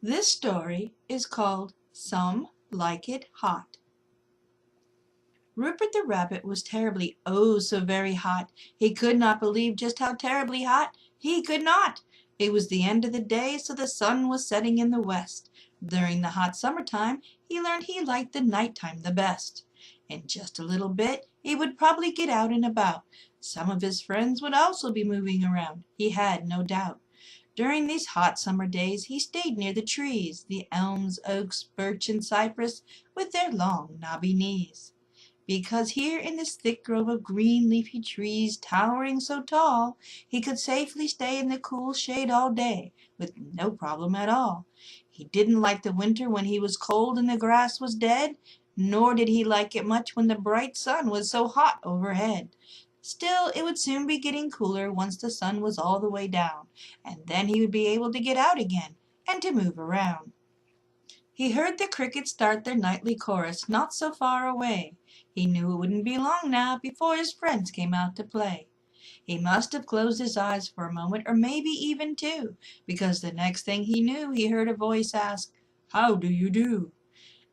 This story is called Some Like It Hot. Rupert the Rabbit was terribly, oh so very hot. He could not believe just how terribly hot. He could not. It was the end of the day, so the sun was setting in the west. During the hot summertime, he learned he liked the nighttime the best. In just a little bit, he would probably get out and about. Some of his friends would also be moving around, he had no doubt. During these hot summer days he stayed near the trees, the elms, oaks, birch, and cypress, with their long knobby knees. Because here in this thick grove of green leafy trees, towering so tall, he could safely stay in the cool shade all day, with no problem at all. He didn't like the winter when he was cold and the grass was dead, nor did he like it much when the bright sun was so hot overhead. Still, it would soon be getting cooler once the sun was all the way down, and then he would be able to get out again and to move around. He heard the crickets start their nightly chorus not so far away. He knew it wouldn't be long now before his friends came out to play. He must have closed his eyes for a moment, or maybe even two, because the next thing he knew he heard a voice ask, "How do you do?"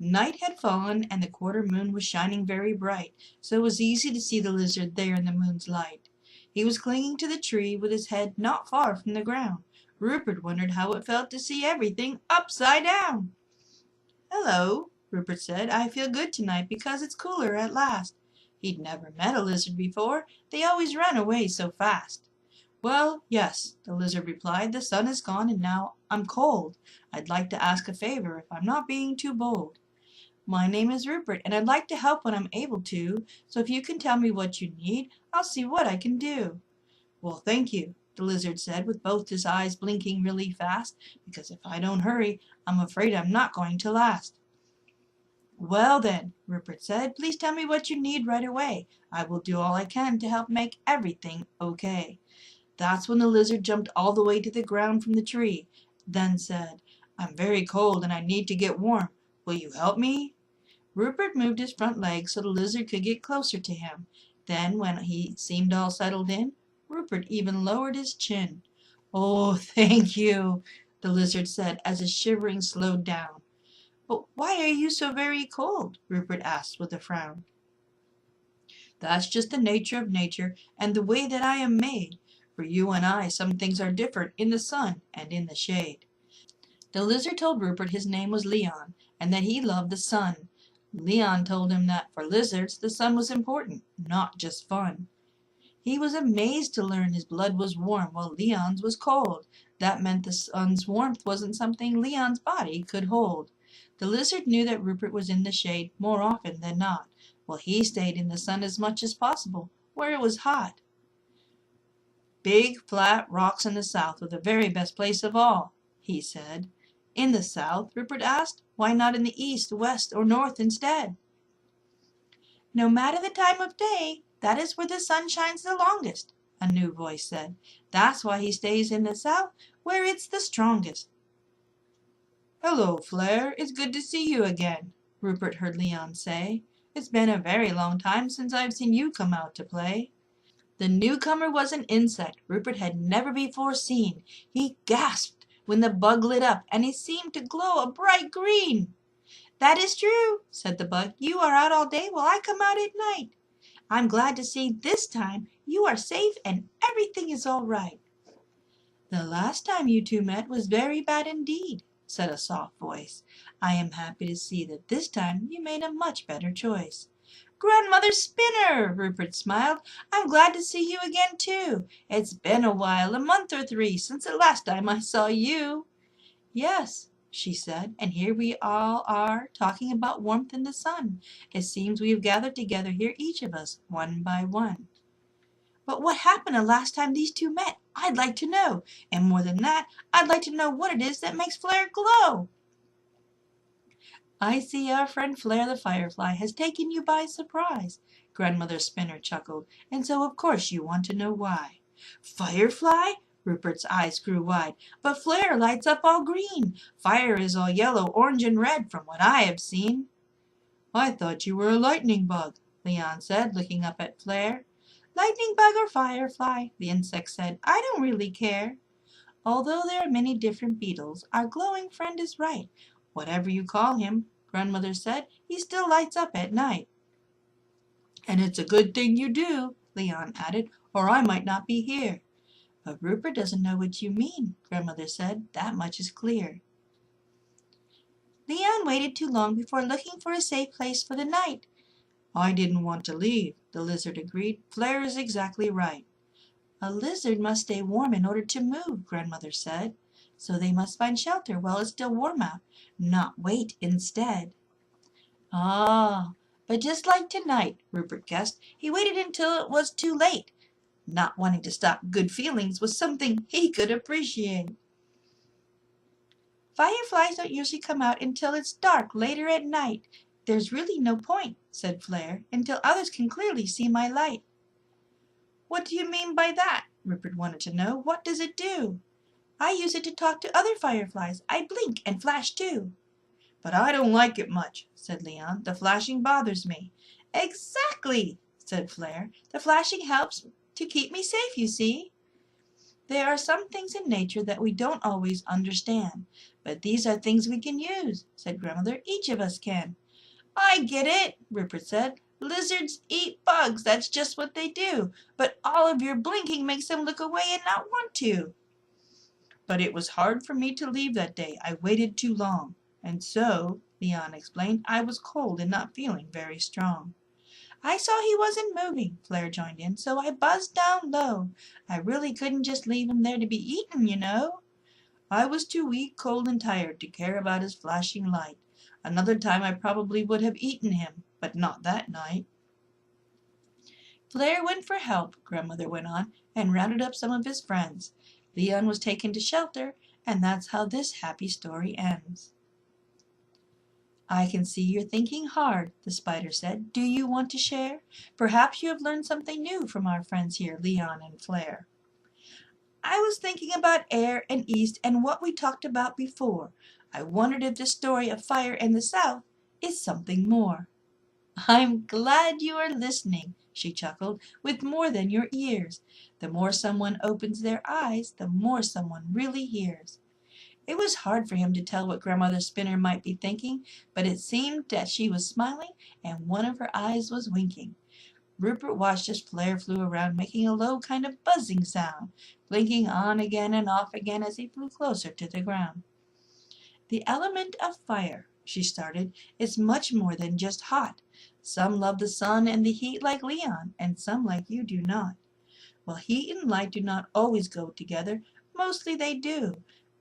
Night had fallen and the quarter moon was shining very bright, so it was easy to see the lizard there in the moon's light. He was clinging to the tree with his head not far from the ground. Rupert wondered how it felt to see everything upside down. "Hello," Rupert said. "I feel good tonight because it's cooler at last." He'd never met a lizard before. They always ran away so fast. "Well, yes," the lizard replied. "The sun is gone and now I'm cold. I'd like to ask a favor if I'm not being too bold. My name is Rupert, and I'd like to help when I'm able to, so if you can tell me what you need, I'll see what I can do." "Well, thank you," the lizard said, with both his eyes blinking really fast, "because if I don't hurry, I'm afraid I'm not going to last." "Well then," Rupert said, "please tell me what you need right away. I will do all I can to help make everything okay." That's when the lizard jumped all the way to the ground from the tree, then said, "I'm very cold and I need to get warm. Will you help me?" Rupert moved his front legs so the lizard could get closer to him. Then, when he seemed all settled in, Rupert even lowered his chin. "Oh, thank you," the lizard said as his shivering slowed down. "But why are you so very cold?" Rupert asked with a frown. "That's just the nature of nature and the way that I am made. For you and I, some things are different in the sun and in the shade." The lizard told Rupert his name was Leon and that he loved the sun. Leon told him that for lizards the sun was important, not just fun. He was amazed to learn his blood was warm while Leon's was cold. That meant the sun's warmth wasn't something Leon's body could hold. The lizard knew that Rupert was in the shade more often than not, while he stayed in the sun as much as possible, where it was hot. "Big, flat rocks in the south are the very best place of all," he said. "In the south?" Rupert asked. "Why not in the east, west, or north instead?" "No matter the time of day, that is where the sun shines the longest," a new voice said. "That's why he stays in the south, where it's the strongest." "Hello, Flare, it's good to see you again," Rupert heard Leon say. "It's been a very long time since I've seen you come out to play." The newcomer was an insect Rupert had never before seen. He gasped when the bug lit up, and he seemed to glow a bright green. "That is true," said the bug. "You are out all day while I come out at night. I'm glad to see this time you are safe and everything is all right." "The last time you two met was very bad indeed," said a soft voice. "I am happy to see that this time you made a much better choice." "Grandmother Spinner!" Rupert smiled. "I'm glad to see you again too. It's been a while, a month or three, since the last time I saw you." "Yes," she said, "and here we all are talking about warmth in the sun. It seems we have gathered together here, each of us, one by one." "But what happened the last time these two met? I'd like to know. And more than that, I'd like to know what it is that makes Flare glow." "I see our friend Flare the Firefly has taken you by surprise," Grandmother Spinner chuckled, "and so of course you want to know why." "Firefly?" Rupert's eyes grew wide. "But Flare lights up all green. Fire is all yellow, orange, and red, from what I have seen." "I thought you were a lightning bug," Leon said, looking up at Flare. "Lightning bug or firefly," the insect said, "I don't really care." Although there are many different beetles, our glowing friend is right. Whatever you call him, Grandmother said, he still lights up at night. And it's a good thing you do, Leon added, or I might not be here. But Rupert doesn't know what you mean, Grandmother said. That much is clear. Leon waited too long before looking for a safe place for the night. I didn't want to leave, the lizard agreed. Flare is exactly right. A lizard must stay warm in order to move, Grandmother said. So they must find shelter while it's still warm out, not wait instead. Ah, but just like tonight, Rupert guessed, he waited until it was too late. Not wanting to stop good feelings was something he could appreciate. Fireflies don't usually come out until it's dark later at night. There's really no point, said Flare, until others can clearly see my light. What do you mean by that? Rupert wanted to know. What does it do? I use it to talk to other fireflies. I blink and flash too. But I don't like it much, said Leon. The flashing bothers me. Exactly, said Flare. The flashing helps to keep me safe, you see. There are some things in nature that we don't always understand, but these are things we can use, said Grandmother. Each of us can. I get it, Rupert said. Lizards eat bugs, that's just what they do, but all of your blinking makes them look away and not want to. But it was hard for me to leave that day. I waited too long. And so, Leon explained, I was cold and not feeling very strong. I saw he wasn't moving, Flare joined in, so I buzzed down low. I really couldn't just leave him there to be eaten, you know. I was too weak, cold, and tired to care about his flashing light. Another time I probably would have eaten him, but not that night. Flare went for help, Grandmother went on, and rounded up some of his friends. Leon was taken to shelter, and that's how this happy story ends. I can see you're thinking hard, the spider said. Do you want to share? Perhaps you have learned something new from our friends here, Leon and Flare. I was thinking about air and east and what we talked about before. I wondered if the story of fire in the south is something more. I'm glad you are listening, she chuckled, with more than your ears. The more someone opens their eyes, the more someone really hears. It was hard for him to tell what Grandmother Spinner might be thinking, but it seemed that she was smiling and one of her eyes was winking. Rupert watched as Flare flew around, making a low kind of buzzing sound, blinking on again and off again as he flew closer to the ground. The element of fire, she started, is much more than just hot. Some love the sun and the heat like Leon, and some like you do not. Well, heat and light do not always go together. Mostly they do.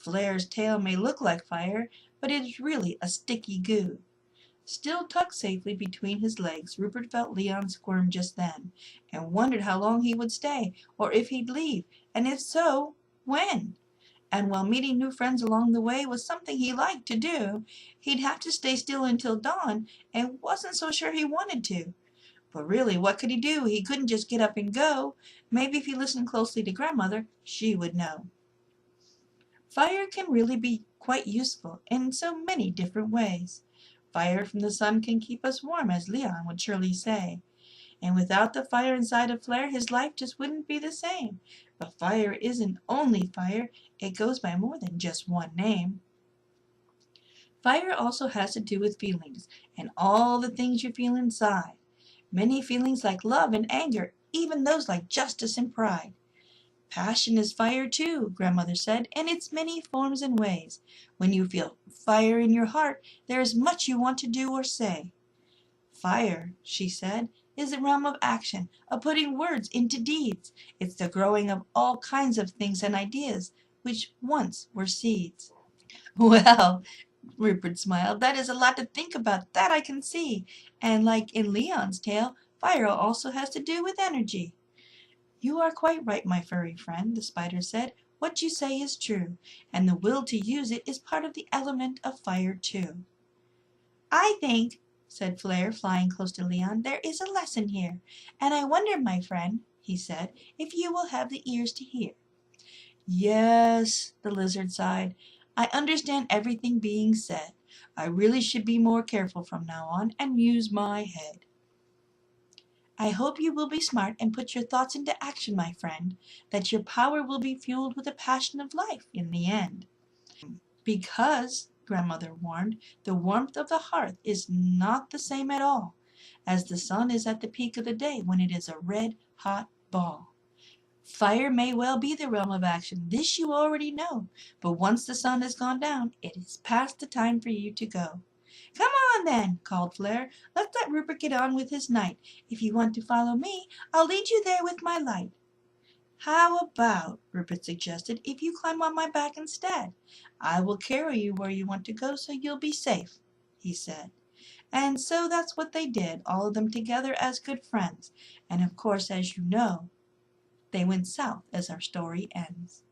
Flare's tail may look like fire, but it is really a sticky goo. Still tucked safely between his legs, Rupert felt Leon squirm just then, and wondered how long he would stay, or if he'd leave, and if so, when. And while meeting new friends along the way was something he liked to do, he'd have to stay still until dawn, and wasn't so sure he wanted to. But really, what could he do? He couldn't just get up and go. Maybe if he listened closely to Grandmother, she would know. Fire can really be quite useful in so many different ways. Fire from the sun can keep us warm, as Leon would surely say. And without the fire inside of Flare, his life just wouldn't be the same. But fire isn't only fire, it goes by more than just one name. Fire also has to do with feelings, and all the things you feel inside. Many feelings like love and anger, even those like justice and pride. Passion is fire too, Grandmother said, in its many forms and ways. When you feel fire in your heart, there is much you want to do or say. Fire, she said, is the realm of action, of putting words into deeds. It's the growing of all kinds of things and ideas, which once were seeds. Well, Rupert smiled, that is a lot to think about, that I can see. And like in Leon's tale, fire also has to do with energy. You are quite right, my furry friend, the spider said. What you say is true, and the will to use it is part of the element of fire too. I think, said Flare, flying close to Leon, there is a lesson here, and I wonder, my friend, he said, if you will have the ears to hear. Yes, the lizard sighed. I understand everything being said. I really should be more careful from now on and use my head. I hope you will be smart and put your thoughts into action, my friend, that your power will be fueled with the passion of life in the end. Because, grandmother warned, the warmth of the hearth is not the same at all as the sun is at the peak of the day when it is a red hot ball. Fire may well be the realm of action, this you already know, but once the sun has gone down, it is past the time for you to go. Come on then, called Flare. Let's let Rupert get on with his night. If you want to follow me, I'll lead you there with my light. How about, Rupert suggested, if you climb on my back instead? I will carry you where you want to go so you'll be safe, he said. And so that's what they did, all of them together as good friends. And of course, as you know, they went south as our story ends.